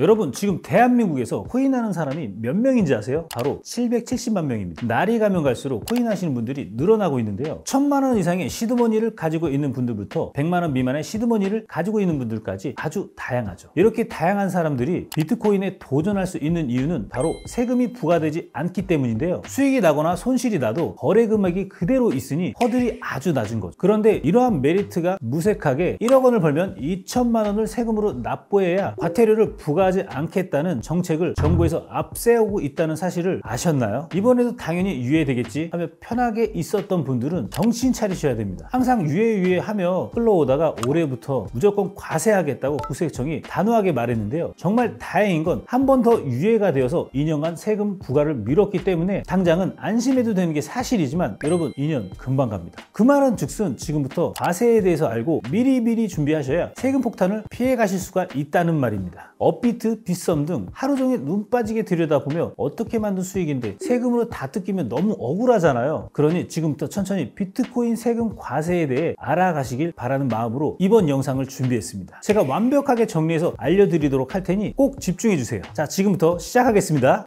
여러분, 지금 대한민국에서 코인 하는 사람이 몇 명인지 아세요? 바로 770만 명입니다. 날이 가면 갈수록 코인 하시는 분들이 늘어나고 있는데요. 1000만 원 이상의 시드머니를 가지고 있는 분들부터 100만 원 미만의 시드머니를 가지고 있는 분들까지 아주 다양하죠. 이렇게 다양한 사람들이 비트코인에 도전할 수 있는 이유는 바로 세금이 부과되지 않기 때문인데요. 수익이 나거나 손실이 나도 거래 금액이 그대로 있으니 허들이 아주 낮은 거죠. 그런데 이러한 메리트가 무색하게 1억 원을 벌면 2천만 원을 세금으로 납부해야 과태료를 부과하지 않겠다는 정책을 정부에서 앞세우고 있다는 사실을 아셨나요? 이번에도 당연히 유예되겠지 하며 편하게 있었던 분들은 정신 차리셔야 됩니다. 항상 유예하며 흘러오다가 올해부터 무조건 과세하겠다고 국세청이 단호하게 말했는데요. 정말 다행인 건 한 번 더 유예가 되어서 2년간 세금 부과를 미뤘기 때문에 당장은 안심해도 되는 게 사실이지만 여러분, 2년 금방 갑니다. 그 말은 즉슨 지금부터 과세에 대해서 알고 미리미리 준비하셔야 세금 폭탄을 피해 가실 수가 있다는 말입니다. 업비트, 빗썸 등 하루 종일 눈 빠지게 들여다보며 어떻게 만든 수익인데 세금으로 다 뜯기면 너무 억울하잖아요. 그러니 지금부터 천천히 비트코인 세금 과세에 대해 알아가시길 바라는 마음으로 이번 영상을 준비했습니다. 제가 완벽하게 정리해서 알려드리도록 할 테니 꼭 집중해주세요. 자, 지금부터 시작하겠습니다.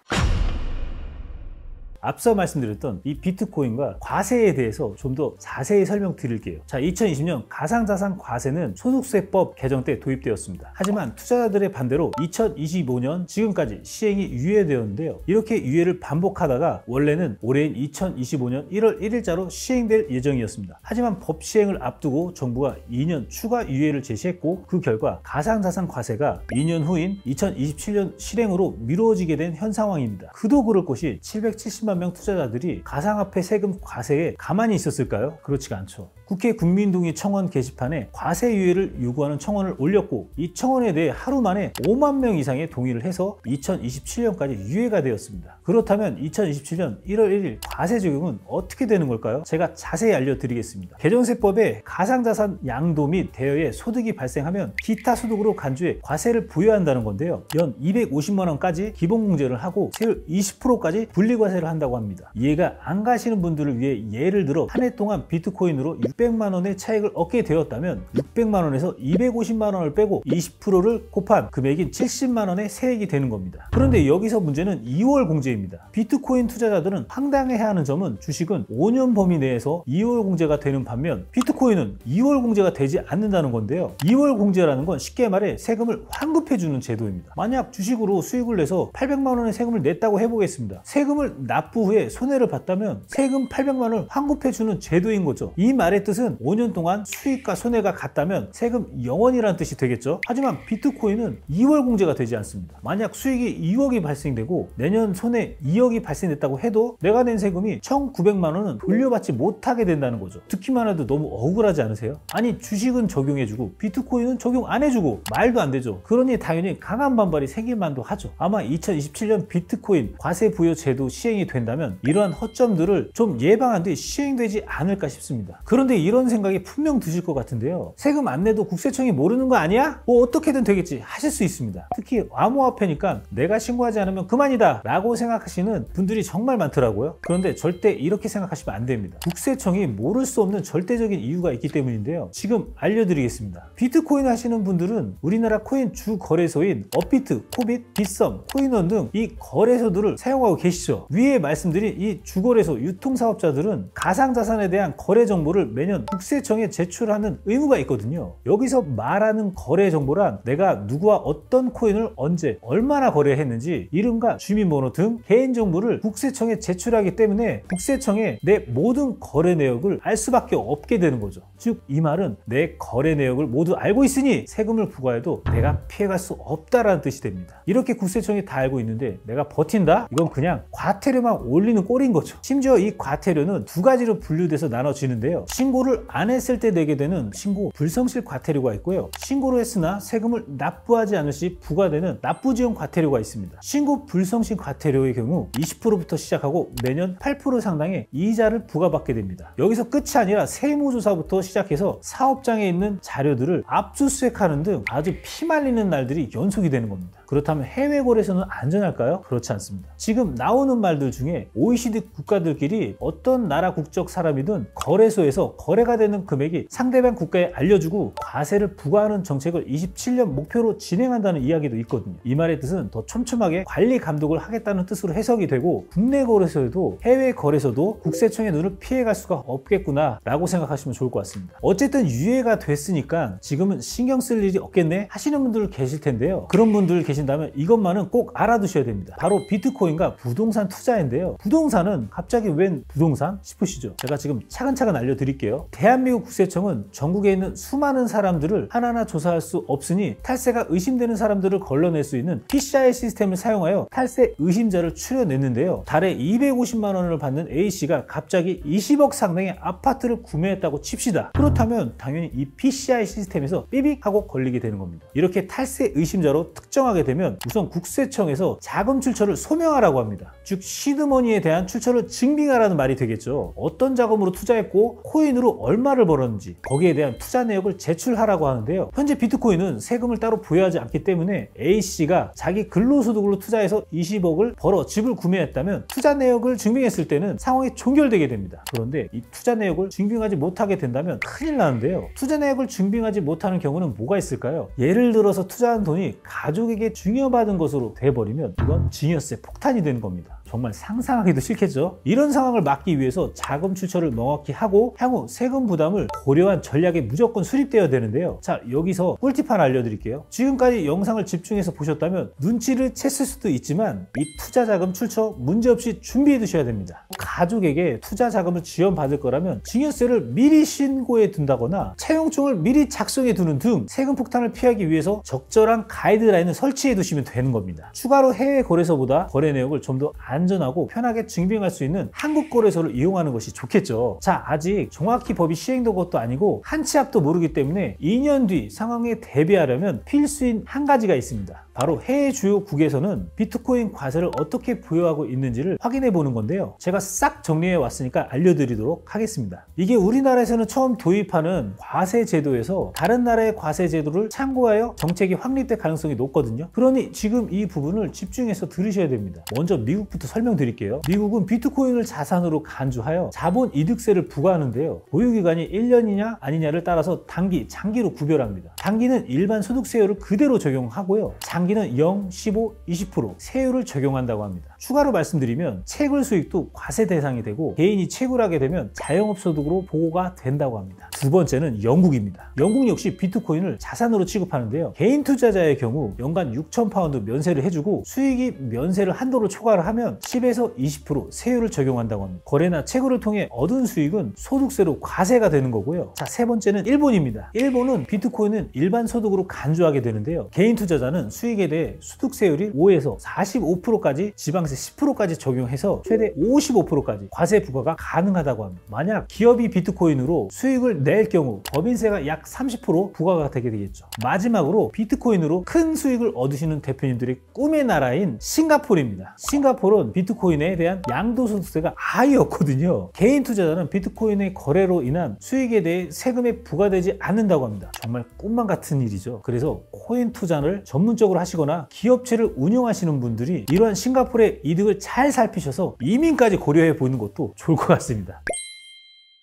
앞서 말씀드렸던 이 비트코인과 과세에 대해서 좀 더 자세히 설명드릴게요. 자, 2020년 가상자산 과세는 소득세법 개정 때 도입되었습니다. 하지만 투자자들의 반대로 2025년 지금까지 시행이 유예되었는데요. 이렇게 유예를 반복하다가 원래는 올해인 2025년 1월 1일자로 시행될 예정이었습니다. 하지만 법 시행을 앞두고 정부가 2년 추가 유예를 제시했고 그 결과 가상자산 과세가 2년 후인 2027년 실행으로 미뤄지게 된 현 상황입니다. 그도 그럴 것이 770만 명 투자자들이 가상화폐 세금 과세에 가만히 있었을까요? 그렇지가 않죠. 국회 국민동의 청원 게시판에 과세 유예를 요구하는 청원을 올렸고 이 청원에 대해 하루 만에 5만 명 이상의 동의를 해서 2027년까지 유예가 되었습니다. 그렇다면 2027년 1월 1일 과세 적용은 어떻게 되는 걸까요? 제가 자세히 알려드리겠습니다. 개정세법에 가상자산 양도 및 대여에 소득이 발생하면 기타 소득으로 간주해 과세를 부여한다는 건데요. 연 250만 원까지 기본공제를 하고 세율 20%까지 분리과세를 한다고 합니다. 이해가 안 가시는 분들을 위해 예를 들어 한 해 동안 비트코인으로 600만 원의 차익을 얻게 되었다면 600만 원에서 250만 원을 빼고 20%를 곱한 금액인 70만 원의 세액이 되는 겁니다. 그런데 여기서 문제는 2월 공제입니다. 비트코인 투자자들은 황당해야 하는 점은 주식은 5년 범위 내에서 2월 공제가 되는 반면 비트코인은 2월 공제가 되지 않는다는 건데요. 2월 공제라는 건 쉽게 말해 세금을 환급해주는 제도입니다. 만약 주식으로 수익을 내서 800만 원의 세금을 냈다고 해보겠습니다. 세금을 납부 후에 손해를 봤다면 세금 800만 원을 환급해주는 제도인 거죠. 이 말의 뜻은 5년 동안 수익과 손해가 같다면 세금 0원이라는 뜻이 되겠죠. 하지만 비트코인은 2월 공제가 되지 않습니다. 만약 수익이 2억이 발생되고 내년 손해 2억이 발생됐다고 해도 내가 낸 세금이 1,900만 원은 돌려받지 못하게 된다는 거죠. 듣기만 해도 너무 억울하지 않으세요? 아니, 주식은 적용해주고 비트코인은 적용 안 해주고 말도 안 되죠. 그러니 당연히 강한 반발이 생길 만도 하죠. 아마 2027년 비트코인 과세 부여 제도 시행이 된다면 이러한 허점들을 좀 예방한 뒤 시행되지 않을까 싶습니다. 그런데 이런 생각이 분명 드실 것 같은데요. 세금 안 내도 국세청이 모르는 거 아니야? 뭐 어떻게든 되겠지 하실 수 있습니다. 특히 암호화폐니까 내가 신고하지 않으면 그만이다 라고 생각하시는 분들이 정말 많더라고요. 그런데 절대 이렇게 생각하시면 안 됩니다. 국세청이 모를 수 없는 절대적인 이유가 있기 때문인데요. 지금 알려드리겠습니다. 비트코인 하시는 분들은 우리나라 코인 주 거래소인 업비트, 코빗, 빗썸, 코인원 등 이 거래소들을 사용하고 계시죠. 위에 말씀드린 이 주거래소 유통사업자들은 가상자산에 대한 거래 정보를 매년 국세청에 제출하는 의무가 있거든요. 여기서 말하는 거래 정보란 내가 누구와 어떤 코인을 언제 얼마나 거래했는지 이름과 주민번호 등 개인정보를 국세청에 제출하기 때문에 국세청에 내 모든 거래 내역을 알 수밖에 없게 되는 거죠. 즉 이 말은 내 거래 내역을 모두 알고 있으니 세금을 부과해도 내가 피해갈 수 없다라는 뜻이 됩니다. 이렇게 국세청이 다 알고 있는데 내가 버틴다? 이건 그냥 과태료만 올리는 꼴인 거죠. 심지어 이 과태료는 두 가지로 분류돼서 나눠지는데요. 신고를 안 했을 때 내게 되는 신고 불성실 과태료가 있고요. 신고를 했으나 세금을 납부하지 않을 시 부과되는 납부지원 과태료가 있습니다. 신고 불성실 과태료의 경우 20%부터 시작하고 매년 8% 상당의 이자를 부과받게 됩니다. 여기서 끝이 아니라 세무조사부터 시작해서 사업장에 있는 자료들을 압수수색하는 등 아주 피말리는 날들이 연속이 되는 겁니다. 그렇다면 해외 거래소는 안전할까요? 그렇지 않습니다. 지금 나오는 말들 중에 OECD 국가들끼리 어떤 나라 국적 사람이든 거래소에서 거래가 되는 금액이 상대방 국가에 알려주고 과세를 부과하는 정책을 27년 목표로 진행한다는 이야기도 있거든요. 이 말의 뜻은 더 촘촘하게 관리 감독을 하겠다는 뜻으로 해석이 되고 국내 거래소에도 해외 거래소도 국세청의 눈을 피해갈 수가 없겠구나 라고 생각하시면 좋을 것 같습니다. 어쨌든 유예가 됐으니까 지금은 신경 쓸 일이 없겠네 하시는 분들 계실 텐데요. 그런 분들 계신다면 이것만은 꼭 알아두셔야 됩니다. 바로 비트코인과 부동산 투자인데요. 부동산은 갑자기 웬 부동산 싶으시죠? 제가 지금 차근차근 알려드릴게요. 대한민국 국세청은 전국에 있는 수많은 사람들을 하나하나 조사할 수 없으니 탈세가 의심되는 사람들을 걸러낼 수 있는 PCI 시스템을 사용하여 탈세 의심자를 추려냈는데요. 달에 250만 원을 받는 A씨가 갑자기 20억 상당의 아파트를 구매했다고 칩시다. 그렇다면 당연히 이 PCI 시스템에서 삐빅 하고 걸리게 되는 겁니다. 이렇게 탈세 의심자로 특정하게 되면 우선 국세청에서 자금 출처를 소명하라고 합니다. 즉 시드머니에 대한 출처를 증빙하라는 말이 되겠죠. 어떤 자금으로 투자했고 코인으로 얼마를 벌었는지 거기에 대한 투자 내역을 제출하라고 하는데요. 현재 비트코인은 세금을 따로 부여하지 않기 때문에 A씨가 자기 근로소득으로 투자해서 20억을 벌어 집을 구매했다면 투자 내역을 증빙했을 때는 상황이 종결되게 됩니다. 그런데 이 투자 내역을 증빙하지 못하게 된다면 큰일 나는데요. 투자 내역을 증빙하지 못하는 경우는 뭐가 있을까요? 예를 들어서 투자한 돈이 가족에게 증여받은 것으로 돼버리면 이건 증여세 폭탄이 되는 겁니다. 정말 상상하기도 싫겠죠? 이런 상황을 막기 위해서 자금 출처를 명확히 하고 향후 세금 부담을 고려한 전략에 무조건 수립되어야 되는데요. 자, 여기서 꿀팁 하나 알려드릴게요. 지금까지 영상을 집중해서 보셨다면 눈치를 챘을 수도 있지만 이 투자 자금 출처 문제없이 준비해 두셔야 됩니다. 가족에게 투자 자금을 지원받을 거라면 증여세를 미리 신고해 둔다거나 채용증을 미리 작성해 두는 등 세금 폭탄을 피하기 위해서 적절한 가이드라인을 설치해 두시면 되는 겁니다. 추가로 해외 거래소보다 거래 내역을 좀 더 안전하고 편하게 증빙할 수 있는 한국 거래소를 이용하는 것이 좋겠죠. 자, 아직 정확히 법이 시행된 것도 아니고 한 치 앞도 모르기 때문에 2년 뒤 상황에 대비하려면 필수인 한 가지가 있습니다. 바로 해외 주요국에서는 비트코인 과세를 어떻게 부여하고 있는지를 확인해 보는 건데요. 제가 싹 정리해 왔으니까 알려드리도록 하겠습니다. 이게 우리나라에서는 처음 도입하는 과세 제도에서 다른 나라의 과세 제도를 참고하여 정책이 확립될 가능성이 높거든요. 그러니 지금 이 부분을 집중해서 들으셔야 됩니다. 먼저 미국부터 설명드릴게요. 미국은 비트코인을 자산으로 간주하여 자본 이득세를 부과하는데요. 보유기간이 1년이냐 아니냐를 따라서 단기, 장기로 구별합니다. 단기는 일반 소득세율을 그대로 적용하고요. 장기는 0, 15, 20% 세율을 적용한다고 합니다. 추가로 말씀드리면 채굴 수익도 과세 대상이 되고 개인이 채굴하게 되면 자영업소득으로 보고가 된다고 합니다. 두 번째는 영국입니다. 영국 역시 비트코인을 자산으로 취급하는데요. 개인 투자자의 경우 연간 6,000파운드 면세를 해주고 수익이 면세를 한도를 초과를 하면 10에서 20% 세율을 적용한다고 합니다. 거래나 채굴을 통해 얻은 수익은 소득세로 과세가 되는 거고요. 자, 세 번째는 일본입니다. 일본은 비트코인은 일반 소득으로 간주하게 되는데요. 개인 투자자는 수익에 대해 소득세율이 5에서 45%까지 지방세 10%까지 적용해서 최대 55%까지 과세 부과가 가능하다고 합니다. 만약 기업이 비트코인으로 수익을 낼 경우 법인세가 약 30% 부과가 되게 되겠죠. 마지막으로 비트코인으로 큰 수익을 얻으시는 대표님들의 꿈의 나라인 싱가포르입니다. 싱가포르는 비트코인에 대한 양도소득세가 아예 없거든요. 개인 투자자는 비트코인의 거래로 인한 수익에 대해 세금에 부과되지 않는다고 합니다. 정말 꿈만 같은 일이죠. 그래서 코인 투자를 전문적으로 하시거나 기업체를 운영하시는 분들이 이러한 싱가포르의 이득을 잘 살피셔서 이민까지 고려해 보는 것도 좋을 것 같습니다.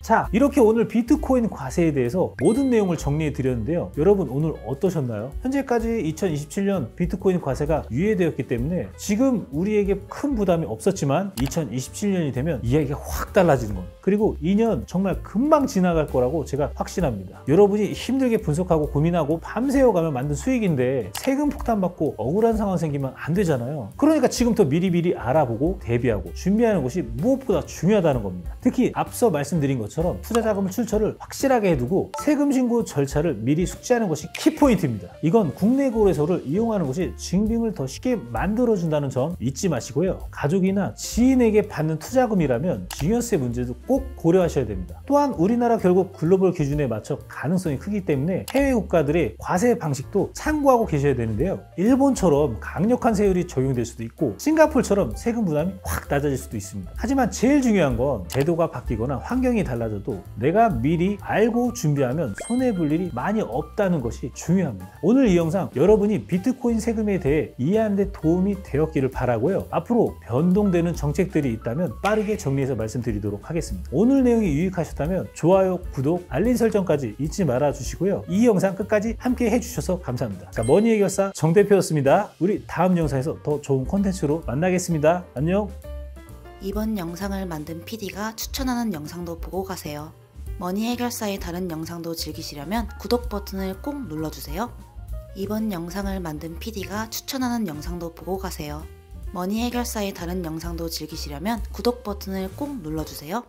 자, 이렇게 오늘 비트코인 과세에 대해서 모든 내용을 정리해 드렸는데요. 여러분 오늘 어떠셨나요? 현재까지 2027년 비트코인 과세가 유예되었기 때문에 지금 우리에게 큰 부담이 없었지만 2027년이 되면 이야기가 확 달라지는 겁니다. 그리고 2년 정말 금방 지나갈 거라고 제가 확신합니다. 여러분이 힘들게 분석하고 고민하고 밤새워가며 만든 수익인데 세금 폭탄 받고 억울한 상황 생기면 안 되잖아요. 그러니까 지금부터 미리미리 알아보고 대비하고 준비하는 것이 무엇보다 중요하다는 겁니다. 특히 앞서 말씀드린 것처럼 투자 자금 출처를 확실하게 해두고 세금 신고 절차를 미리 숙지하는 것이 키포인트입니다. 이건 국내 거래소를 이용하는 것이 증빙을 더 쉽게 만들어준다는 점 잊지 마시고요. 가족이나 지인에게 받는 투자금이라면 증여세 문제도 꼭 고려하셔야 됩니다. 또한 우리나라 결국 글로벌 기준에 맞춰 가능성이 크기 때문에 해외 국가들의 과세 방식도 참고하고 계셔야 되는데요. 일본처럼 강력한 세율이 적용될 수도 있고 싱가포르처럼 세금 부담이 확 낮아질 수도 있습니다. 하지만 제일 중요한 건 제도가 바뀌거나 환경이 달라지면 달라져도 내가 미리 알고 준비하면 손해볼 일이 많이 없다는 것이 중요합니다. 오늘 이 영상 여러분이 비트코인 세금에 대해 이해하는 데 도움이 되었기를 바라고요. 앞으로 변동되는 정책들이 있다면 빠르게 정리해서 말씀드리도록 하겠습니다. 오늘 내용이 유익하셨다면 좋아요, 구독, 알림 설정까지 잊지 말아 주시고요. 이 영상 끝까지 함께 해주셔서 감사합니다. 자, 머니 해결사 정 대표였습니다. 우리 다음 영상에서 더 좋은 콘텐츠로 만나겠습니다. 안녕. 이번 영상을 만든 PD가 추천하는 영상도 보고 가세요. 머니 해결사의 다른 영상도 즐기시려면 구독 버튼을 꼭 눌러주세요. 이번 영상을 만든 PD가 추천하는 영상도 보고 가세요. 머니 해결사의 다른 영상도 즐기시려면 구독 버튼을 꼭 눌러주세요.